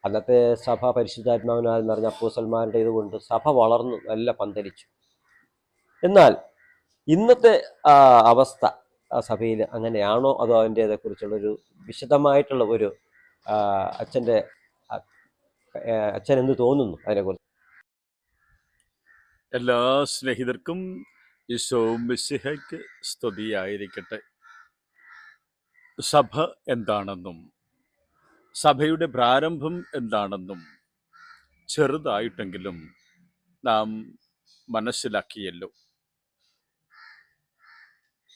അന്നത്തെ സഭ പരിശുദ്ധാത്മാവിനാൽ നിറഞ്ഞ അപ്പോസ്തലന്മാരുടെ ഇതുകൊണ്ട് സഭ വളർന്നു നല്ല പന്തലിച്ചു. എന്നാൽ ഇന്നത്തെ അവസ്ഥ സഭയിൽ അങ്ങനെയാണോ, അതോ അതിൻ്റെതേക്കുറിച്ചുള്ളൊരു വിശദമായിട്ടുള്ള ഒരു അച്ഛൻ എന്ത് തോന്നുന്നു അതിനെക്കുറിച്ച്? എല്ലാ സ്നേഹിതർക്കും ഈശോ മിശിഹയ്ക്ക് സ്തുതിയായിരിക്കട്ടെ. സഭ എന്താണെന്നും സഭയുടെ പ്രാരംഭം എന്താണെന്നും ചെറുതായിട്ടെങ്കിലും നാം മനസ്സിലാക്കിയല്ലോ.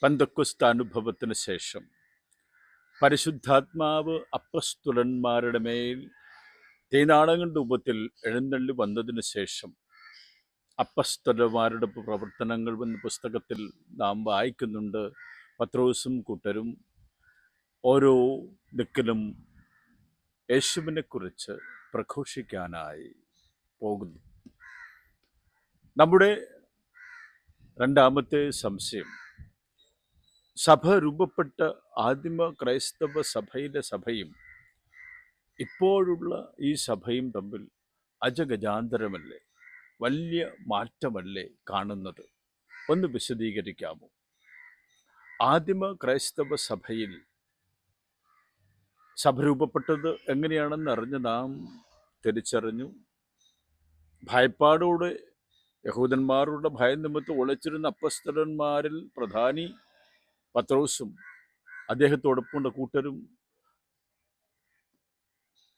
പെന്തക്കോസ്ത് അനുഭവത്തിന് ശേഷം പരിശുദ്ധാത്മാവ് അപ്പസ്തലന്മാരുടെ മേൽ തീനാളങ്ങളുടെ രൂപത്തിൽ എഴുന്നള്ളി വന്നതിന് ശേഷം അപ്പസ്തലന്മാരുടെ പ്രവർത്തനങ്ങൾ എന്ന പുസ്തകത്തിൽ നാം വായിക്കുന്നുണ്ട്. പത്രോസും കൂട്ടരും ഓരോ ദിക്കിലും യേശുവിനെ കുറിച്ച് പ്രഘോഷിക്കാനായി പോകുന്നു. നമ്മുടെ രണ്ടാമത്തെ സംശയം, സഭ രൂപപ്പെട്ട ആദിമ ക്രൈസ്തവ സഭയും ഇപ്പോഴുള്ള ഈ സഭയും തമ്മിൽ അജഗജാന്തരമല്ലേ, വലിയ മാറ്റമല്ലേ കാണുന്നത്? ഒന്ന് വിശദീകരിക്കാമോ? ആദിമ ക്രൈസ്തവ സഭയിൽ സഭ രൂപപ്പെട്ടത് എങ്ങനെയാണെന്ന് അറിഞ്ഞ് നാം തിരിച്ചറിഞ്ഞു. ഭയപ്പാടോടെ യഹൂദന്മാരുടെ ഭയനിമിത്തം ഒളിച്ചിരുന്ന അപ്പസ്തലന്മാരിൽ പ്രധാനി പത്രോസും അദ്ദേഹത്തോടൊപ്പമുള്ള കൂട്ടരും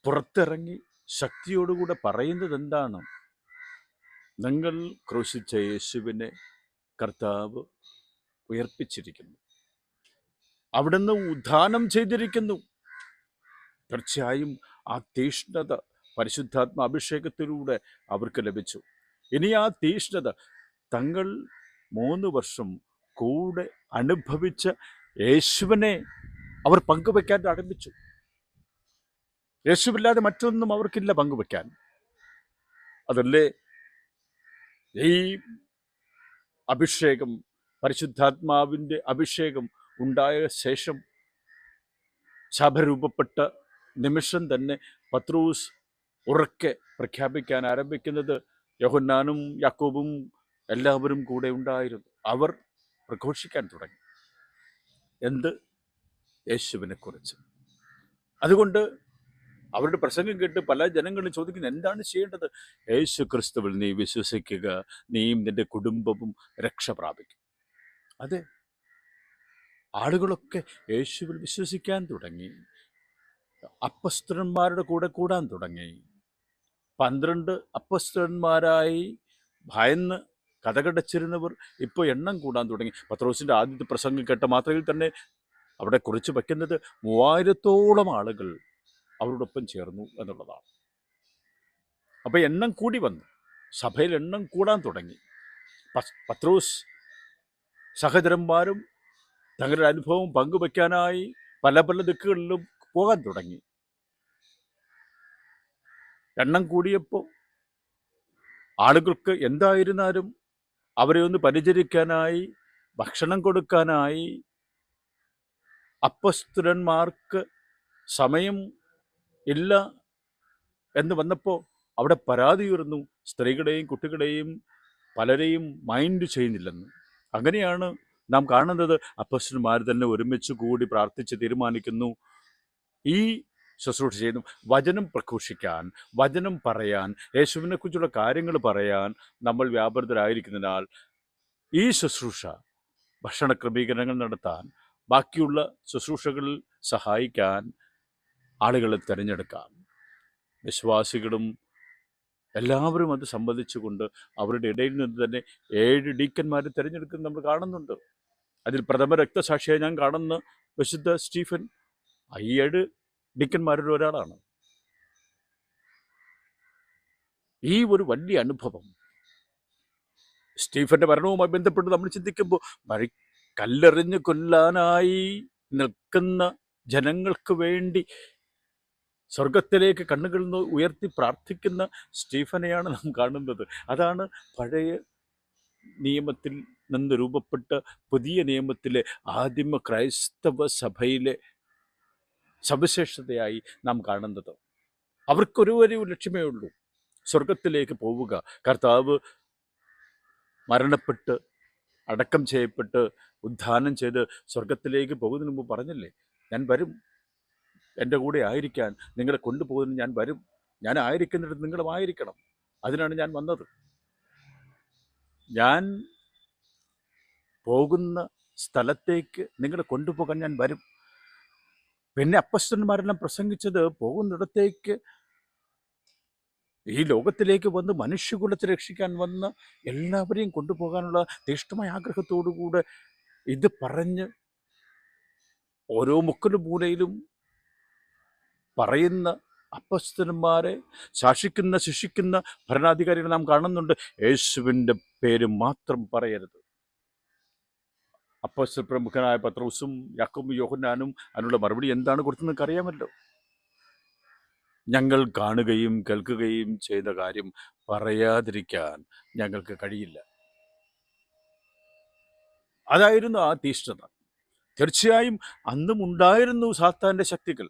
പുറത്തിറങ്ങി ശക്തിയോടുകൂടെ പറയുന്നത് എന്താണ്? നിങ്ങൾ ക്രൂശിച്ച യേശുവിനെ കർത്താവ് ഉയർപ്പിച്ചിരിക്കുന്നു, അവിടുന്ന് ഉദ്ധാനം ചെയ്തിരിക്കുന്നു. തീർച്ചയായും ആ തീഷ്ണത പരിശുദ്ധാത്മ അഭിഷേകത്തിലൂടെ അവർക്ക് ലഭിച്ചു. ഇനി ആ തീഷ്ണത തങ്ങൾ 3 വർഷം കൂടെ അനുഭവിച്ച യേശുവിനെ അവർ പങ്കുവെക്കാൻ ആരംഭിച്ചു. യേശുവില്ലാതെ മറ്റൊന്നും അവർക്കില്ല പങ്കുവെക്കാൻ. അതല്ലേ ഈ അഭിഷേകം, പരിശുദ്ധാത്മാവിൻ്റെ അഭിഷേകം ഉണ്ടായ ശേഷം സഭ രൂപപ്പെട്ട നിമിഷം തന്നെ പത്രോസ് ഉറക്കെ പ്രഖ്യാപിക്കാൻ ആരംഭിക്കുന്നത്, യോഹന്നാനും യാക്കോബും എല്ലാവരും കൂടെ ഉണ്ടായിരുന്നു. അവർ പ്രഘോഷിക്കാൻ തുടങ്ങി. എന്ത്? യേശുവിനെ കുറിച്ച്. അതുകൊണ്ട് അവരുടെ പ്രസംഗം കേട്ട് പല ജനങ്ങളും ചോദിക്കുന്നത്, എന്താണ് ചെയ്യേണ്ടത്? യേശു ക്രിസ്തുവിൽ നീ വിശ്വസിക്കുക, നീയും നിന്റെ കുടുംബവും രക്ഷ പ്രാപിക്കും. അതെ, ആളുകളൊക്കെ യേശുവിൽ വിശ്വസിക്കാൻ തുടങ്ങി. അപ്പസ്തലന്മാരുടെ കൂടെ കൂടാൻ തുടങ്ങി. 12 അപ്പസ്തലന്മാരായി ഭയന്ന് കഥകടച്ചിരുന്നവർ ഇപ്പോൾ എണ്ണം കൂടാൻ തുടങ്ങി. പത്രോസിൻ്റെ ആദ്യത്തെ പ്രസംഗം കേട്ട മാത്രയിൽ തന്നെ അവിടെ കുറിച്ച് വയ്ക്കുന്നത് 3000-ഓളം ആളുകൾ അവരോടൊപ്പം ചേർന്നു എന്നുള്ളതാണ്. അപ്പോൾ എണ്ണം കൂടി വന്നു, സഭയിൽ എണ്ണം കൂടാൻ തുടങ്ങി. പത്രോസ് സഹചരന്മാരും തങ്ങളുടെ അനുഭവം പങ്കുവയ്ക്കാനായി പല പല ദിക്കുകളിലും പോകാൻ തുടങ്ങി. എണ്ണം കൂടിയപ്പോൾ ആളുകൾക്ക് എന്തായിരുന്നാലും അവരെ ഒന്ന് പരിചരിക്കാനായി, ഭക്ഷണം കൊടുക്കാനായി അപ്പസ്തലന്മാർക്ക് സമയം ഇല്ല എന്ന് വന്നപ്പോൾ അവിടെ പരാതി ഉയർന്നു. സ്ത്രീകളെയും കുട്ടികളെയും പലരെയും മൈൻഡ് ചെയ്യുന്നില്ലെന്ന്. അങ്ങനെയാണ് നാം കാണുന്നത്. അപ്പസ്തലന്മാർ തന്നെ ഒരുമിച്ച് കൂടി പ്രാർത്ഥിച്ച് തീരുമാനിക്കുന്നു, ഈ ശുശ്രൂഷ ചെയ്യുന്നു. വചനം പ്രഘോഷിക്കാൻ, വചനം പറയാൻ, യേശുവിനെ കുറിച്ചുള്ള കാര്യങ്ങൾ പറയാൻ നമ്മൾ വ്യാപൃതരായിരിക്കുന്നതിനാൽ ഈ ശുശ്രൂഷ, ഭക്ഷണ ക്രമീകരണങ്ങൾ നടത്താൻ, ബാക്കിയുള്ള ശുശ്രൂഷകളിൽ സഹായിക്കാൻ ആളുകളെ തിരഞ്ഞെടുക്കാം. വിശ്വാസികളും എല്ലാവരും അത് സംബന്ധിച്ചുകൊണ്ട് അവരുടെ ഇടയിൽ നിന്ന് തന്നെ 7 ഡീക്കന്മാരെ തിരഞ്ഞെടുക്കുന്നത് നമ്മൾ കാണുന്നുണ്ട്. അതിൽ പ്രഥമ രക്തസാക്ഷിയായി ഞാൻ കാണുന്ന വിശുദ്ധ സ്റ്റീഫൻ 7 ഡീക്കന്മാരിൽ ഒരാളാണ്. ഈ ഒരു വലിയ അനുഭവം സ്റ്റീഫന്റെ മരണവുമായി ബന്ധപ്പെട്ട് നമ്മൾ ചിന്തിക്കുമ്പോൾ, കല്ലെറിഞ്ഞ് കൊല്ലാനായി നിൽക്കുന്ന ജനങ്ങൾക്ക് വേണ്ടി സ്വർഗത്തിലേക്ക് കണ്ണുകൾ ഉയർത്തി പ്രാർത്ഥിക്കുന്ന സ്റ്റീഫനെയാണ് നാം കാണുന്നത്. അതാണ് പഴയ നിയമത്തിൽ നിന്ന് രൂപപ്പെട്ട പുതിയ നിയമത്തിലെ ആദിമ ക്രൈസ്തവ സഭയിലെ സവിശേഷതയായി നാം കാണുന്നത്. അവർക്കൊരു ലക്ഷ്യമേ ഉള്ളൂ, സ്വർഗത്തിലേക്ക് പോവുക. കർത്താവ് മരണപ്പെട്ട് അടക്കം ചെയ്യപ്പെട്ട് ഉദ്ധാനം ചെയ്ത് സ്വർഗത്തിലേക്ക് പോകുന്നതിന് മുമ്പ് പറഞ്ഞില്ലേ, ഞാൻ വരും, എൻ്റെ കൂടെ ആയിരിക്കാൻ, നിങ്ങളെ കൊണ്ടുപോകുന്നതിന് ഞാൻ വരും, ഞാൻ ആയിരിക്കുന്നിടത്ത് നിങ്ങളും ആയിരിക്കണം, അതിനാണ് ഞാൻ വന്നത്. ഞാൻ പോകുന്ന സ്ഥലത്തേക്ക് നിങ്ങളെ കൊണ്ടുപോകാൻ ഞാൻ വരും. പിന്നെ അപ്പസ്തലന്മാരെല്ലാം പ്രസംഗിച്ചത് പോകുന്നിടത്തേക്ക്, ഈ ലോകത്തിലേക്ക് വന്ന് മനുഷ്യകുലത്തെ രക്ഷിക്കാൻ വന്ന എല്ലാവരെയും കൊണ്ടുപോകാനുള്ള തീഷ്ണമായ ആഗ്രഹത്തോടുകൂടെ ഇത് പറഞ്ഞ് ഓരോ മുക്കിലും മൂലയിലും പറയുന്ന അപ്പസ്തലന്മാരെ ശാസിക്കുന്ന ശിക്ഷിക്കുന്ന ഭരണാധികാരികൾ നാം കാണുന്നുണ്ട്. യേശുവിൻ്റെ പേര് മാത്രം പറയരുത്. അപ്പോസ്തല പ്രമുഖനായ പത്രോസും യാക്കോബും യോഹന്നാനും അതിനുള്ള മറുപടി എന്താണ് കൊടുത്തത് നിങ്ങൾക്ക് അറിയാമല്ലോ. ഞങ്ങൾ കാണുകയും കേൾക്കുകയും ചെയ്ത കാര്യം പറയാതിരിക്കാൻ ഞങ്ങൾക്ക് കഴിയില്ല. അതായിരുന്നു ആ തീഷ്ണത. തീർച്ചയായും അന്നും ഉണ്ടായിരുന്നു സാത്താൻ്റെ ശക്തികൾ,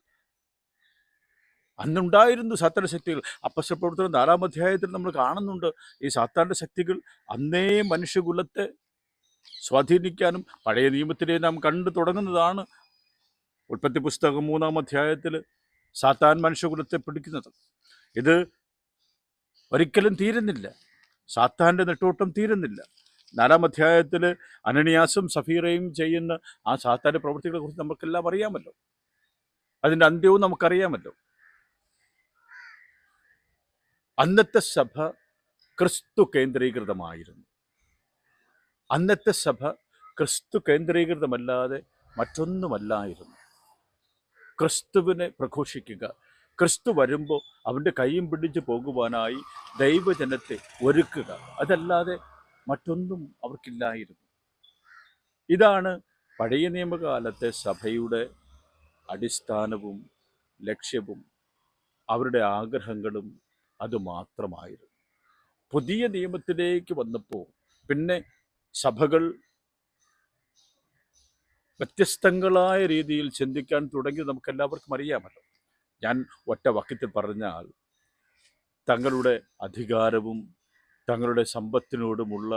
അന്നുണ്ടായിരുന്നു സാത്താൻ്റെ ശക്തികൾ. അപ്പോസ്തല പ്രവർത്തനം 4-ാം അധ്യായത്തിൽ നമ്മൾ കാണുന്നുണ്ട്. ഈ സാത്താൻ്റെ ശക്തികൾ അന്നേ മനുഷ്യകുലത്തെ സ്വാധീനിക്കാനും പഴയ നിയമത്തിലെ നാം കണ്ടു തുടങ്ങുന്നതാണ്. ഉൽപ്പത്തി പുസ്തകം 3-ാം അധ്യായത്തിൽ സാത്താൻ മനുഷ്യകുലത്തെ പിടിക്കുന്നത്. ഇത് ഒരിക്കലും തീരുന്നില്ല, സാത്താൻ്റെ നെട്ടോട്ടം തീരുന്നില്ല. 4-ാം അധ്യായത്തിൽ അനനിയാസും സഫീറയും ചെയ്യുന്ന ആ സാത്താൻ്റെ പ്രവൃത്തികളെ കുറിച്ച് നമുക്കെല്ലാം അറിയാമല്ലോ, അതിൻ്റെ അന്ത്യവും നമുക്കറിയാമല്ലോ. അന്നത്തെ സഭ ക്രിസ്തു കേന്ദ്രീകൃതമായിരുന്നു. അന്നത്തെ സഭ ക്രിസ്തു കേന്ദ്രീകൃതമല്ലാതെ മറ്റൊന്നുമല്ലായിരുന്നു. ക്രിസ്തുവിനെ പ്രഘോഷിക്കുക, ക്രിസ്തു വരുമ്പോൾ അവൻ്റെ കൈയും പിടിച്ച് പോകുവാനായി ദൈവജനത്തെ ഒരുക്കുക, അതല്ലാതെ മറ്റൊന്നും അവർക്കില്ലായിരുന്നു. ഇതാണ് പഴയ നിയമകാലത്തെ സഭയുടെ അടിസ്ഥാനവും ലക്ഷ്യവും അവരുടെ ആഗ്രഹങ്ങളും അതുമാത്രമായിരുന്നു. പുതിയ നിയമത്തിലേക്ക് വന്നപ്പോൾ പിന്നെ സഭകൾ വ്യത്യസ്തങ്ങളായ രീതിയിൽ ചിന്തിക്കാൻ തുടങ്ങി നമുക്കെല്ലാവർക്കും അറിയാമല്ലോ. ഞാൻ ഒറ്റ വാക്യത്തിൽ പറഞ്ഞാൽ, തങ്ങളുടെ അധികാരവും തങ്ങളുടെ സമ്പത്തിനോടുമുള്ള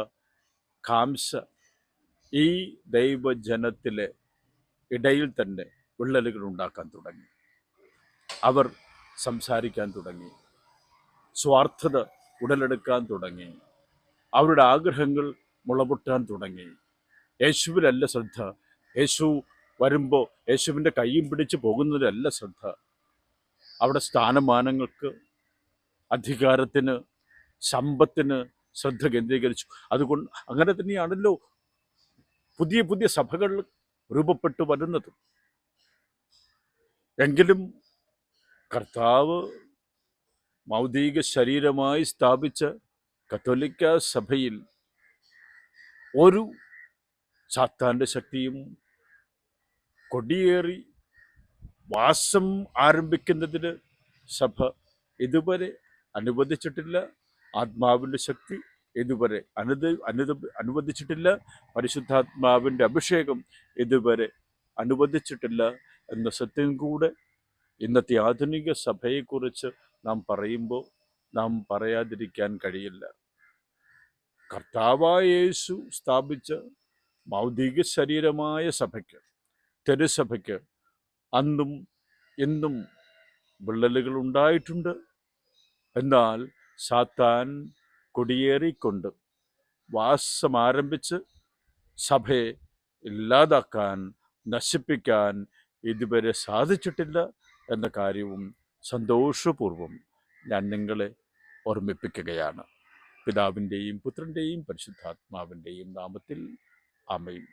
കാംക്ഷ ഈ ദൈവജനത്തിലെ ഇടയിൽ തന്നെ വിള്ളലുകൾ ഉണ്ടാക്കാൻ തുടങ്ങി. അവർ സംസാരിക്കാൻ തുടങ്ങി, സ്വാർത്ഥത ഉടലെടുക്കാൻ തുടങ്ങി, അവരുടെ ആഗ്രഹങ്ങൾ മുളപൊട്ടാൻ തുടങ്ങി. യേശുവിലല്ല ശ്രദ്ധ, യേശു വരുമ്പോൾ യേശുവിൻ്റെ കൈയും പിടിച്ച് പോകുന്നതിലല്ല ശ്രദ്ധ. അവിടെ സ്ഥാനമാനങ്ങൾക്ക്, അധികാരത്തിന്, സമ്പത്തിന് ശ്രദ്ധ കേന്ദ്രീകരിച്ചു. അതുകൊണ്ട് അങ്ങനെ തന്നെയാണല്ലോ പുതിയ പുതിയ സഭകൾ രൂപപ്പെട്ടു വരുന്നത്. എങ്കിലും കർത്താവ് മൗതിക ശരീരമായി സ്ഥാപിച്ച കത്തോലിക്ക സഭയിൽ ഒരു സാത്താൻ്റെ ശക്തിയും കൊടിയേറി വാസം ആരംഭിക്കുന്നതിന് സഭ ഇതുവരെ അനുവദിച്ചിട്ടില്ല. ആത്മാവിൻ്റെ ശക്തി ഇതുവരെ അനുവദിച്ചിട്ടില്ല. പരിശുദ്ധാത്മാവിൻ്റെ അഭിഷേകം ഇതുവരെ അനുവദിച്ചിട്ടില്ല എന്ന സത്യം കൂടെ ഇന്നത്തെ ആധുനിക സഭയെക്കുറിച്ച് നാം പറയുമ്പോൾ നാം പറയാതിരിക്കാൻ കഴിയില്ല. കർത്താവായ യേശു സ്ഥാപിച്ച മൗതിക ശരീരമായ സഭയ്ക്ക്, തിരുസഭയ്ക്ക് അന്നും ഇന്നും വിള്ളലുകൾ ഉണ്ടായിട്ടുണ്ട്. എന്നാൽ സാത്താൻ കൊടിയേറിക്കൊണ്ട് വാസം ആരംഭിച്ച് സഭയെ ഇല്ലാതാക്കാൻ, നശിപ്പിക്കാൻ ഇതുവരെ സാധിച്ചിട്ടില്ല എന്ന കാര്യവും സന്തോഷപൂർവം ഞാൻ നിങ്ങളെ ഓർമ്മിപ്പിക്കുകയാണ്. പിതാവിൻ്റെയും പുത്രൻ്റെയും പരിശുദ്ധാത്മാവിൻ്റെയും നാമത്തിൽ ആമേൻ.